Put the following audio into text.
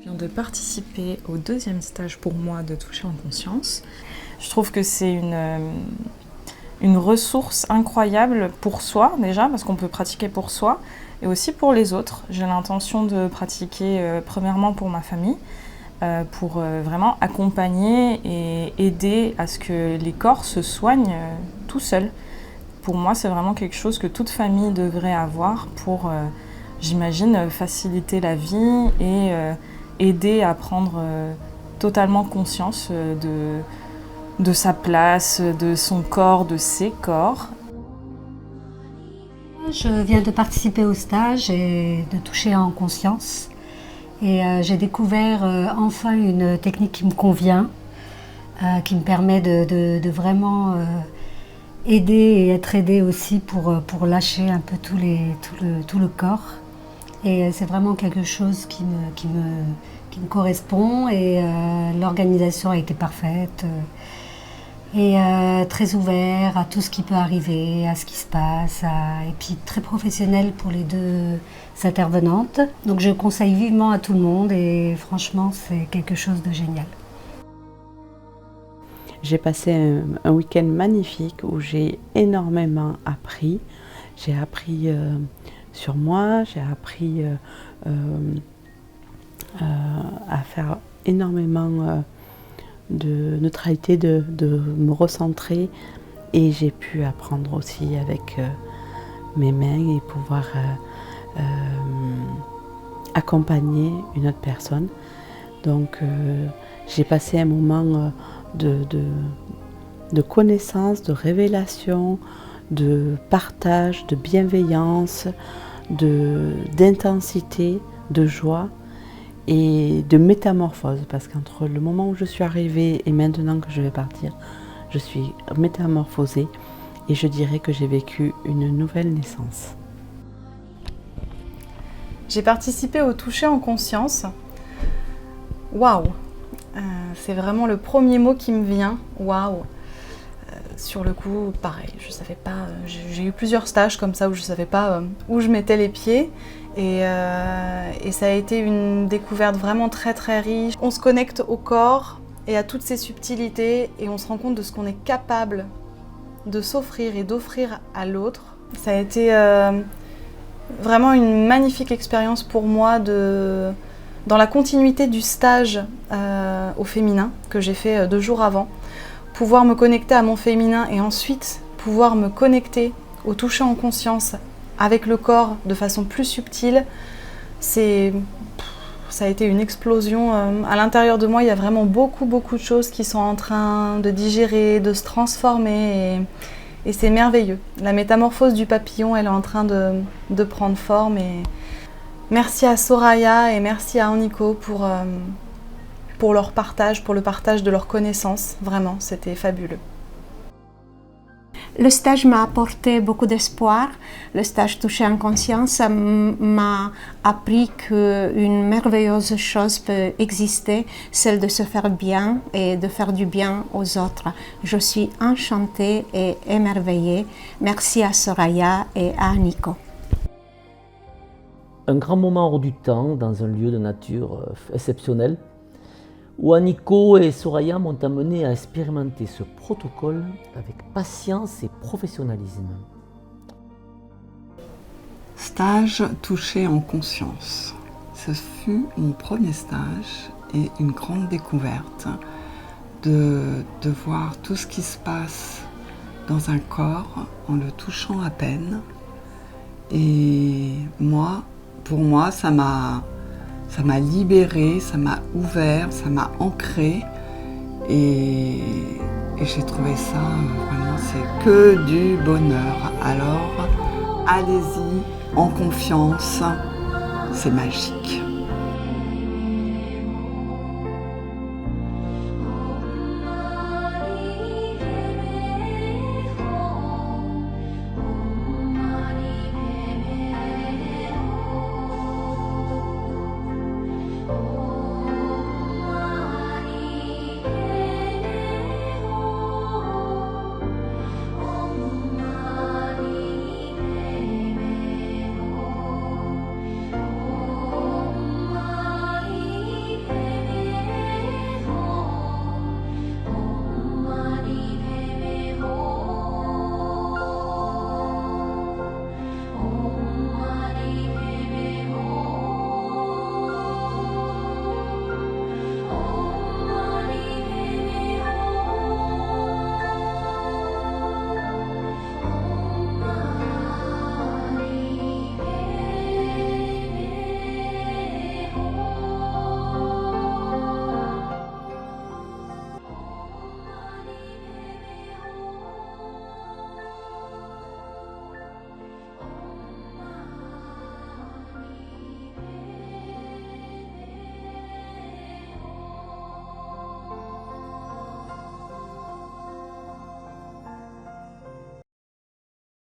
Je viens de participer au deuxième stage pour moi de Toucher en conscience. Je trouve que c'est une ressource incroyable pour soi déjà, parce qu'on peut pratiquer pour soi, et aussi pour les autres. J'ai l'intention de pratiquer premièrement pour ma famille, pour vraiment accompagner et aider à ce que les corps se soignent tout seuls. Pour moi, c'est vraiment quelque chose que toute famille devrait avoir pour, j'imagine, faciliter la vie et aider à prendre totalement conscience de sa place, de son corps, de ses corps. Je viens de participer au stage et de toucher en conscience. Et j'ai découvert enfin une technique qui me convient, qui me permet de vraiment aider et être aidée aussi pour lâcher un peu tout le corps. Et c'est vraiment quelque chose qui me correspond et l'organisation a été parfaite. Et très ouvert à tout ce qui peut arriver, à ce qui se passe, et puis très professionnel pour les deux intervenantes. Donc je conseille vivement à tout le monde et franchement c'est quelque chose de génial. J'ai passé un week-end magnifique où j'ai énormément appris. J'ai appris sur moi, j'ai appris à faire énormément de neutralité, de me recentrer, et j'ai pu apprendre aussi avec mes mains et pouvoir accompagner une autre personne. Donc j'ai passé un moment de connaissance, de révélation, de partage, de bienveillance, d'intensité, de joie et de métamorphose, parce qu'entre le moment où je suis arrivée et maintenant que je vais partir, je suis métamorphosée et je dirais que j'ai vécu une nouvelle naissance. J'ai participé au Toucher en conscience. Waouh! C'est vraiment le premier mot qui me vient. Waouh! Sur le coup, pareil, je savais pas. J'ai eu plusieurs stages comme ça où je savais pas où je mettais les pieds. Et ça a été une découverte vraiment très très riche. On se connecte au corps et à toutes ses subtilités et on se rend compte de ce qu'on est capable de s'offrir et d'offrir à l'autre. Ça a été vraiment une magnifique expérience pour moi dans la continuité du stage au féminin que j'ai fait 2 jours avant. Pouvoir me connecter à mon féminin et ensuite pouvoir me connecter au toucher en conscience avec le corps de façon plus subtile, ça a été une explosion. À l'intérieur de moi, il y a vraiment beaucoup de choses qui sont en train de digérer, de se transformer et c'est merveilleux. La métamorphose du papillon, elle est en train de prendre forme. Et merci à Soraya et merci à Aniko pour leur partage, pour le partage de leurs connaissances. Vraiment, c'était fabuleux. Le stage m'a apporté beaucoup d'espoir. Le stage Toucher en conscience m'a appris qu'une merveilleuse chose peut exister, celle de se faire bien et de faire du bien aux autres. Je suis enchantée et émerveillée. Merci à Soraya et à Nico. Un grand moment hors du temps dans un lieu de nature exceptionnel, où Aniko et Soraya m'ont amené à expérimenter ce protocole avec patience et professionnalisme. Stage Toucher en conscience. Ce fut mon premier stage et une grande découverte de voir tout ce qui se passe dans un corps en le touchant à peine. Et pour moi, ça m'a libérée, ça m'a ouvert, ça m'a ancré et j'ai trouvé ça vraiment, c'est que du bonheur. Alors allez-y en confiance, c'est magique.